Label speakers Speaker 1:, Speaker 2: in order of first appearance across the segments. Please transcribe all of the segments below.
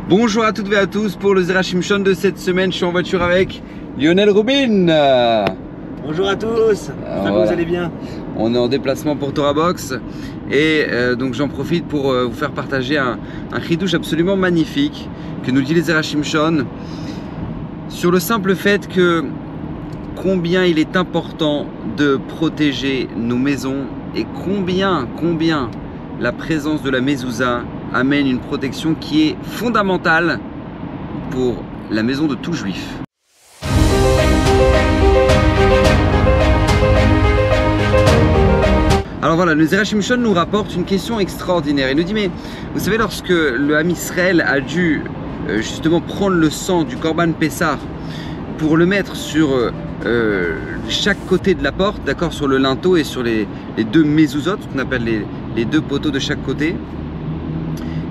Speaker 1: Bonjour à toutes et à tous pour le Zera Shimshon de cette semaine. Je suis en voiture avec Lionel Rubin.
Speaker 2: Bonjour à tous, j'espère que vous allez bien.
Speaker 1: On est en déplacement pour Torah Box et donc j'en profite pour vous faire partager un chidouche absolument magnifique que nous dit le Zera Shimshon sur le simple fait que combien il est important de protéger nos maisons et combien la présence de la mezouza amène une protection qui est fondamentale pour la maison de tout juif. Alors voilà, le Zera Shimshon nous rapporte une question extraordinaire. Il nous dit, mais vous savez, lorsque le Ham Israël a dû justement prendre le sang du Korban Pessah pour le mettre sur chaque côté de la porte, d'accord, sur le linteau et sur les deux mezuzot, ce qu'on appelle les deux poteaux de chaque côté,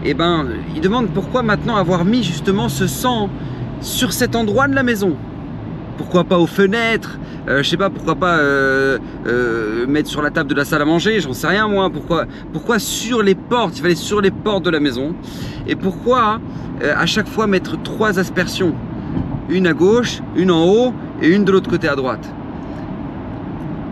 Speaker 1: et ben, il demande pourquoi maintenant avoir mis justement ce sang sur cet endroit de la maison. Pourquoi pas aux fenêtres, je sais pas, pourquoi pas mettre sur la table de la salle à manger, j'en sais rien moi, pourquoi sur les portes, il fallait sur les portes de la maison, et pourquoi à chaque fois mettre 3 aspersions, une à gauche, une en haut et une de l'autre côté à droite.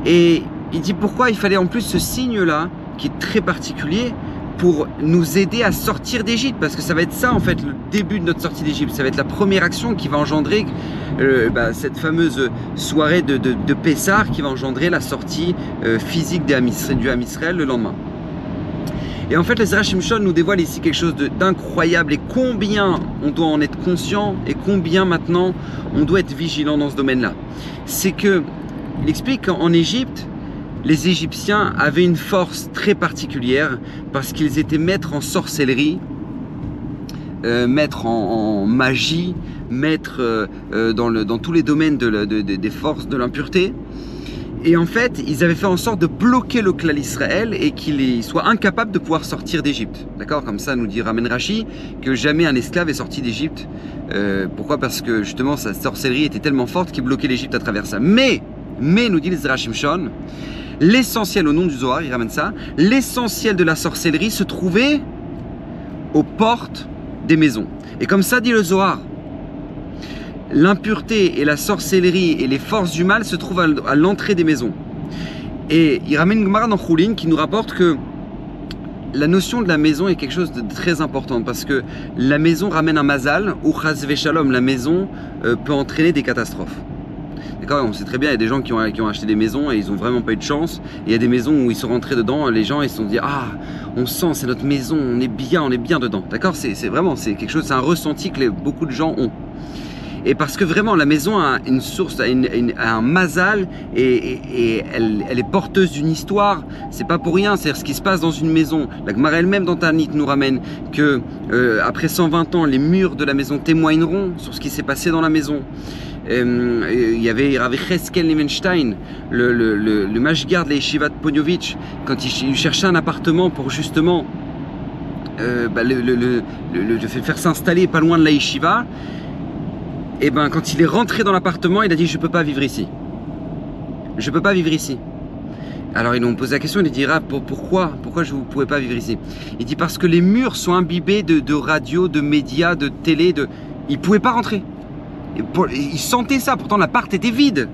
Speaker 1: Et il dit pourquoi il fallait en plus ce signe là, qui est très particulier, pour nous aider à sortir d'Égypte, parce que ça va être ça en fait le début de notre sortie d'Égypte, ça va être la première action qui va engendrer cette fameuse soirée de Pessah qui va engendrer la sortie physique du Ham Israël le lendemain. Et en fait le Zera Shimshon nous dévoile ici quelque chose d'incroyable, et combien on doit en être conscient et combien maintenant on doit être vigilant dans ce domaine-là. C'est que, il explique qu'en Égypte, les Égyptiens avaient une force très particulière parce qu'ils étaient maîtres en sorcellerie, maîtres en magie, maîtres dans tous les domaines des forces de l'impureté. Et en fait, ils avaient fait en sorte de bloquer le clan Israël et qu'il soit incapable de pouvoir sortir d'Égypte. D'accord? Comme ça nous dit Ramen Rashi que jamais un esclave est sorti d'Égypte. Pourquoi? Parce que justement sa sorcellerie était tellement forte qu'il bloquait l'Égypte à travers ça. Mais nous dit le Zera Shimshon, l'essentiel, au nom du Zohar, il ramène ça, l'essentiel de la sorcellerie se trouvait aux portes des maisons. Et comme ça dit le Zohar, l'impureté et la sorcellerie et les forces du mal se trouvent à l'entrée des maisons. Et il ramène une Gemara dans Choulin qui nous rapporte que la notion de la maison est quelque chose de très important, parce que la maison ramène un mazal, ou chas v'shalom, la maison peut entraîner des catastrophes. D'accord, on sait très bien, il y a des gens qui ont acheté des maisons et ils n'ont vraiment pas eu de chance. Et il y a des maisons où ils sont rentrés dedans, les gens ils se sont dit, ah, on sent, c'est notre maison, on est bien dedans. D'accord, c'est vraiment, c'est quelque chose, c'est un ressenti que beaucoup de gens ont. Et parce que vraiment la maison a une source, a un mazal, et elle est porteuse d'une histoire. C'est pas pour rien, c'est ce qui se passe dans une maison. La Gemara elle-même dans Tanit nous ramène que après 120 ans, les murs de la maison témoigneront sur ce qui s'est passé dans la maison. Il y avait Rav Cheskel Levenstein, le mashgard de la yeshiva de Ponyovitch, quand il cherchait un appartement pour justement faire s'installer pas loin de la yeshiva. Et ben quand il est rentré dans l'appartement, il a dit je peux pas vivre ici. Je peux pas vivre ici. Alors ils lui ont posé la question, il dit pourquoi je ne pouvais pas vivre ici? Il dit parce que les murs sont imbibés de radio, de médias, de télé, il pouvait pas rentrer. Il sentait ça, pourtant l'appart était vide.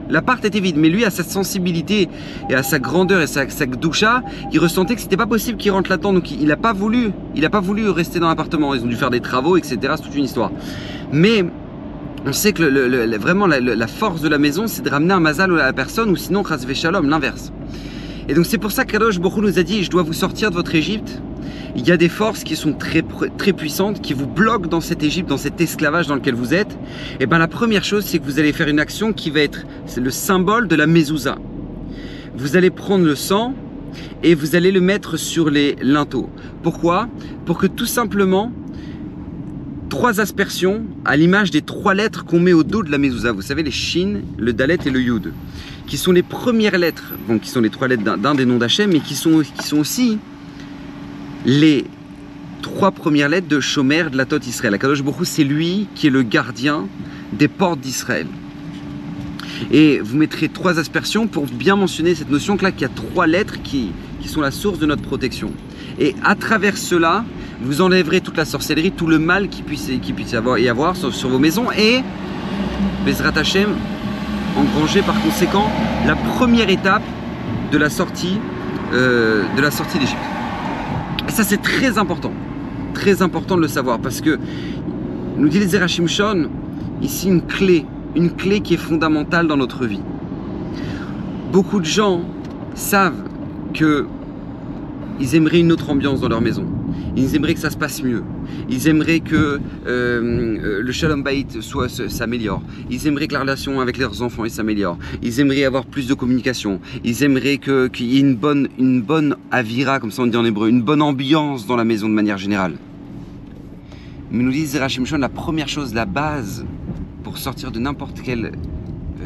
Speaker 1: L'appart était vide, mais lui à sa sensibilité et à sa grandeur et sa gdoucha, il ressentait que c'était pas possible qu'il rentre là-dedans, donc il a pas voulu rester dans l'appartement. Ils ont dû faire des travaux, etc. C'est toute une histoire. Mais on sait que vraiment la force de la maison, c'est de ramener un mazal à la personne, ou sinon chas v'shalom, l'inverse. Et donc c'est pour ça qu'Kadosh Baruch Hu nous a dit, je dois vous sortir de votre Égypte. Il y a des forces qui sont très puissantes, qui vous bloquent dans cette Égypte, dans cet esclavage dans lequel vous êtes. Et bien la première chose, c'est que vous allez faire une action qui va être le symbole de la mezouza. Vous allez prendre le sang et vous allez le mettre sur les linteaux. Pourquoi? Pour que tout simplement 3 aspersions à l'image des 3 lettres qu'on met au dos de la mezouza. Vous savez, les shin, le dalet et le yud, qui sont les premières lettres, donc qui sont les 3 lettres d'un des noms d'Hachem, mais qui sont aussi les 3 premières lettres de Shomer de la Tot Israël. Akadosh Baruch Hu, c'est lui qui est le gardien des portes d'Israël. Et vous mettrez 3 aspersions pour bien mentionner cette notion que là, qu'il y a 3 lettres qui sont la source de notre protection. Et à travers cela, vous enlèverez toute la sorcellerie, tout le mal qui puisse y avoir sur vos maisons et Bezrat Hashem engranger par conséquent la première étape de la sortie d'Égypte. Et ça c'est très important de le savoir parce que nous dit les Zerah Shimshon ici une clé qui est fondamentale dans notre vie. Beaucoup de gens savent que ils aimeraient une autre ambiance dans leur maison. Ils aimeraient que ça se passe mieux. Ils aimeraient que le Shalom Bayit s'améliore. Ils aimeraient que la relation avec leurs enfants s'améliore. Ils aimeraient avoir plus de communication. Ils aimeraient qu'il y ait une bonne avira, comme ça on dit en hébreu, une bonne ambiance dans la maison de manière générale. Mais nous dit Zerah Shimshon, la première chose, la base pour sortir de n'importe quel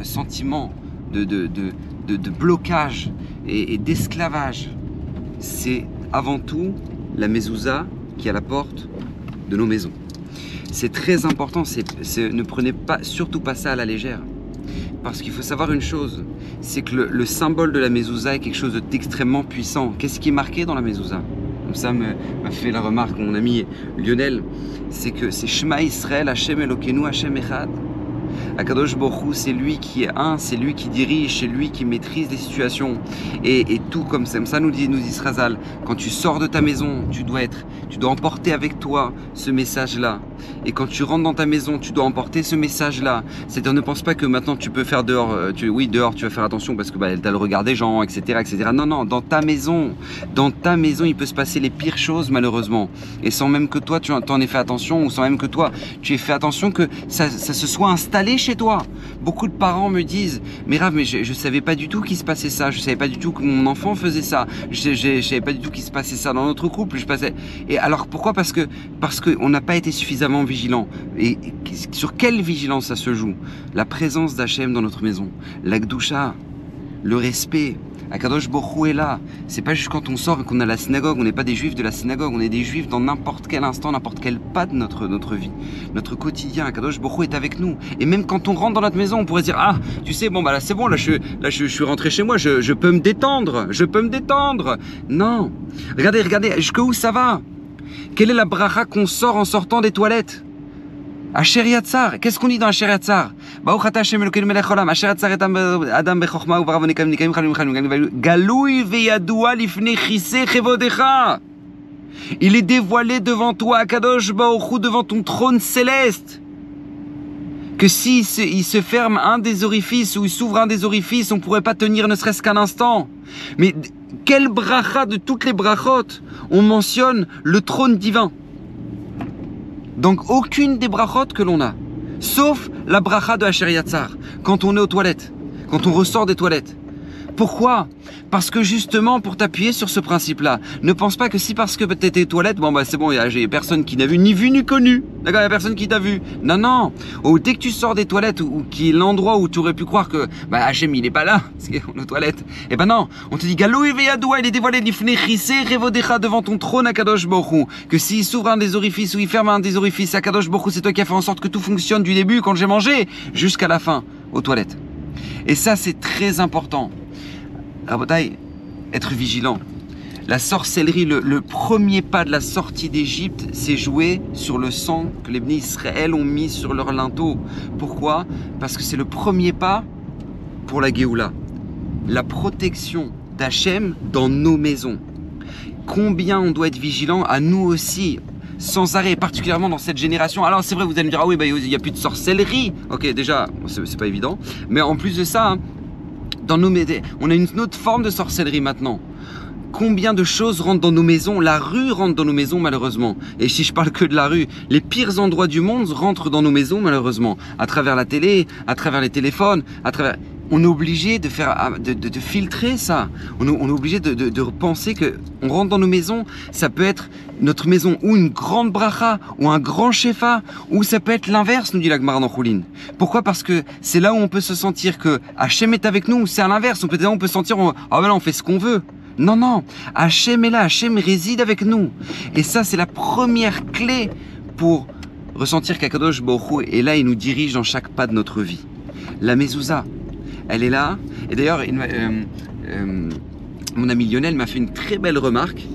Speaker 1: sentiment de blocage et d'esclavage, c'est avant tout la mezouza qui est à la porte de nos maisons. C'est très important, ne prenez surtout pas ça à la légère. Parce qu'il faut savoir une chose, c'est que le symbole de la mezouza est quelque chose d'extrêmement puissant. Qu'est-ce qui est marqué dans la mezouza? Comme ça m'a fait la remarque mon ami Lionel, c'est que c'est Shema Israël, Hashem Elokeinu, Hashem Echad. Akadosh Baruch Hu, c'est lui qui est un, c'est lui qui dirige, c'est lui qui maîtrise les situations. Et tout comme ça nous dit Srazal, quand tu sors de ta maison, tu dois emporter avec toi ce message-là. Et quand tu rentres dans ta maison, tu dois emporter ce message-là. C'est-à-dire, ne pense pas que maintenant tu peux faire dehors, dehors tu vas faire attention parce que t'as le regard des gens, etc., etc. Non, dans ta maison, il peut se passer les pires choses malheureusement. Et sans même que toi tu en aies fait attention, ou sans même que toi tu aies fait attention que ça se soit installé chez toi. Beaucoup de parents me disent, mais Rav, mais je savais pas du tout qu'il se passait ça, je savais pas du tout que mon enfant faisait ça, je savais pas du tout qu'il se passait ça dans notre couple. Et alors pourquoi? Parce que on n'a pas été suffisamment vigilant. Et sur quelle vigilance ça se joue? La présence d'Hachem dans notre maison, la Gdusha, le respect. Akadosh Baruch Hu est là. C'est pas juste quand on sort et qu'on a la synagogue. On n'est pas des juifs de la synagogue. On est des juifs dans n'importe quel instant, n'importe quel pas de notre vie. Notre quotidien, Akadosh Baruch Hu est avec nous. Et même quand on rentre dans notre maison, on pourrait dire, ah, tu sais, bon, bah là, c'est bon, là, je suis rentré chez moi, je peux me détendre. Je peux me détendre. Non. Regardez, jusqu'où ça va? Quelle est la bracha qu'on sort en sortant des toilettes? Asher Yatzar, qu'est-ce qu'on dit dans Asher Yatzar? Baruch ata Hashem Elokeinu melech haolam, Asher Yatzar et Adam bechokma uvarav nekayim nikayim chalim galui veyadua lifnei chisei chevodecha. Il est dévoilé devant toi, Akadosh Baruch Hu, devant ton trône céleste. Que si il se ferme un des orifices ou il s'ouvre un des orifices, on ne pourrait pas tenir ne serait-ce qu'un instant. Mais quelle bracha de toutes les brachot on mentionne le trône divin? Donc aucune des brachot que l'on a, sauf la bracha de Asher Yatzar, quand on est aux toilettes, quand on ressort des toilettes. Pourquoi? Parce que justement, pour t'appuyer sur ce principe-là, ne pense pas que si parce que tu étais aux toilettes, bon bah c'est bon, il y a personne qui n'a vu, ni vu ni connu. D'accord, il n'y a personne qui t'a vu. Non. Ou dès que tu sors des toilettes, ou qui est l'endroit où tu aurais pu croire que bah Hachem il est pas là, parce qu'on est aux toilettes. Eh ben non, on te dit Galou Veyadoua, il est dévoilé l'ifnei chisei revodecha devant ton trône Akadosh Baruch Hu. Que s'il s'ouvre un des orifices ou il ferme un des orifices, Akadosh Baruch Hu, c'est toi qui as fait en sorte que tout fonctionne du début quand j'ai mangé jusqu'à la fin aux toilettes. Et ça c'est très important. Rabotai, être vigilant. La sorcellerie, le premier pas de la sortie d'Égypte, c'est joué sur le sang que les Bnei Israël ont mis sur leur linteau. Pourquoi? Parce que c'est le premier pas pour la Géoula. La protection d'Hachem dans nos maisons. Combien on doit être vigilant à nous aussi, sans arrêt, particulièrement dans cette génération. Alors c'est vrai, vous allez me dire, ah oui, bah, il n'y a plus de sorcellerie. Ok, déjà, c'est pas évident. Mais en plus de ça, on a une autre forme de sorcellerie maintenant. Combien de choses rentrent dans nos maisons? La rue rentre dans nos maisons malheureusement. Et si je parle que de la rue, les pires endroits du monde rentrent dans nos maisons malheureusement. À travers la télé, à travers les téléphones, à travers... On est obligé de filtrer ça. On est obligé de penser que on rentre dans nos maisons, ça peut être notre maison ou une grande bracha ou un grand shefa, ou ça peut être l'inverse, nous dit la Gemara dans Choulin. Pourquoi? Parce que c'est là où on peut se sentir que Hachem est avec nous, ou c'est à l'inverse. On peut sentir, ah ben là on fait ce qu'on veut. Non, Hachem est là, Hachem réside avec nous. Et ça c'est la première clé pour ressentir qu'Akadosh Baruch Hu est là et nous dirige dans chaque pas de notre vie. La mezouza, elle est là. Et d'ailleurs, mon ami Lionel m'a fait une très belle remarque.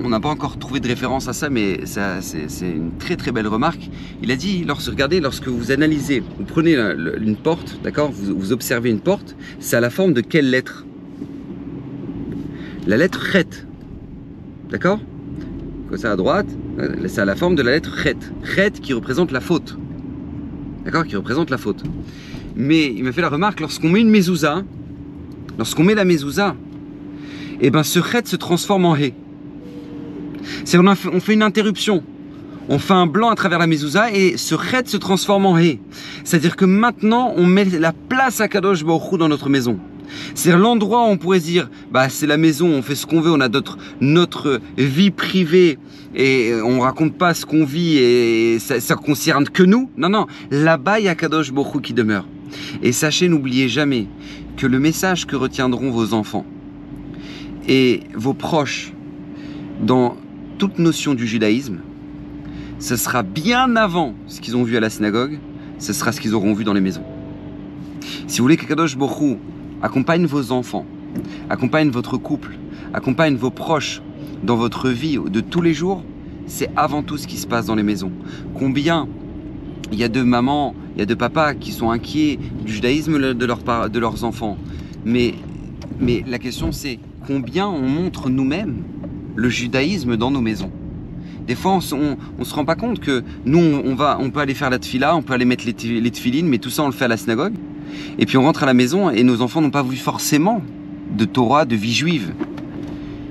Speaker 1: on n'a pas encore trouvé de référence à ça, mais c'est une très très belle remarque. Il a dit, regardez, lorsque vous analysez, vous prenez une porte, d'accord, vous observez une porte, c'est à la forme de quelle lettre? La lettre Chet, d'accord? Comme ça à droite, c'est à la forme de la lettre Chet. Chet qui représente la faute, d'accord, qui représente la faute. Mais il m'a fait la remarque, lorsqu'on met une mezouza, lorsqu'on met la mezouza, et ben ce Chet se transforme en He. On fait une interruption, on fait un blanc à travers la mezouza et ce Chet se transforme en He. C'est-à-dire que maintenant on met la place à Kadosh Baruch Hu dans notre maison. C'est l'endroit où on pourrait se dire, bah c'est la maison, on fait ce qu'on veut, on a notre vie privée et on raconte pas ce qu'on vit et ça concerne que nous. Non, non, là-bas il y a Kadosh Baruch Hu qui demeure. Et sachez, n'oubliez jamais que le message que retiendront vos enfants et vos proches dans toute notion du judaïsme, ce sera bien avant ce qu'ils ont vu à la synagogue, ce sera ce qu'ils auront vu dans les maisons. Si vous voulez que Kadosh Baruch Hu accompagne vos enfants, accompagne votre couple, accompagne vos proches dans votre vie de tous les jours, c'est avant tout ce qui se passe dans les maisons. Combien il y a de mamans, il y a de papas qui sont inquiets du judaïsme de leurs enfants. Mais la question c'est combien on montre nous-mêmes le judaïsme dans nos maisons. Des fois, on se rend pas compte que nous, on peut aller faire la tfila, on peut aller mettre les tfilines, mais tout ça, on le fait à la synagogue. Et puis on rentre à la maison et nos enfants n'ont pas vu forcément de Torah, de vie juive.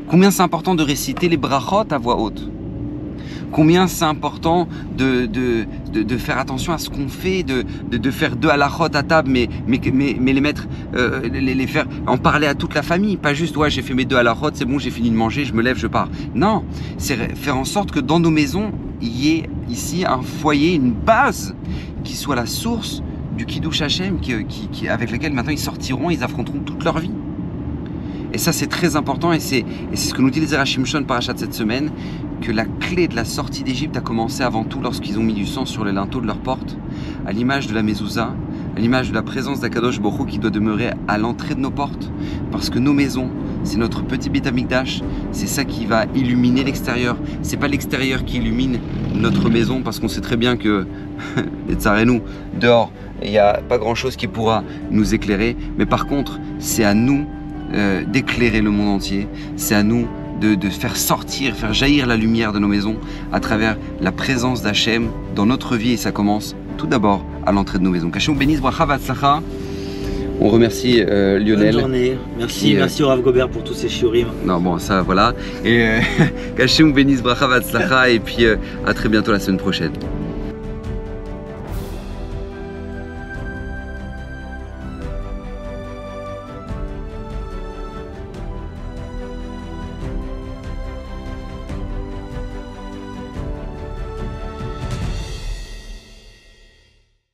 Speaker 1: Combien c'est important de réciter les brachot à voix haute. Combien c'est important de faire attention à ce qu'on fait, de faire 2 halachot à table, mais les mettre, les faire, en parler à toute la famille. Pas juste, ouais, j'ai fait mes 2 halachot, c'est bon, j'ai fini de manger, je me lève, je pars. Non, c'est faire en sorte que dans nos maisons, il y ait ici un foyer, une base qui soit la source du Kiddush Hashem, avec laquelle maintenant ils sortiront, ils affronteront toute leur vie. Et ça c'est très important et c'est ce que nous dit les Zera Shimshon parachat de cette semaine, que la clé de la sortie d'Égypte a commencé avant tout lorsqu'ils ont mis du sang sur les linteaux de leurs portes, à l'image de la mezouza, à l'image de la présence d'Akadosh Baruch Hu qui doit demeurer à l'entrée de nos portes, parce que nos maisons, c'est notre petit Beit Hamikdash, c'est ça qui va illuminer l'extérieur, c'est pas l'extérieur qui illumine notre maison, parce qu'on sait très bien que, les tsarenu, dehors, il n'y a pas grand chose qui pourra nous éclairer, mais par contre, c'est à nous d'éclairer le monde entier, c'est à nous de faire sortir, faire jaillir la lumière de nos maisons à travers la présence d'Hachem dans notre vie, et ça commence tout d'abord à l'entrée de nos maisons. Qu'Hachem bénisse, bracha v'atzlacha. On remercie Lionel.
Speaker 2: Bonne journée. Merci, merci au Rav Gobert pour tous ces shiurim.
Speaker 1: Non, bon, ça voilà. Et qu'Hachem bénisse, bracha v'atzlacha, et puis à très bientôt la semaine prochaine.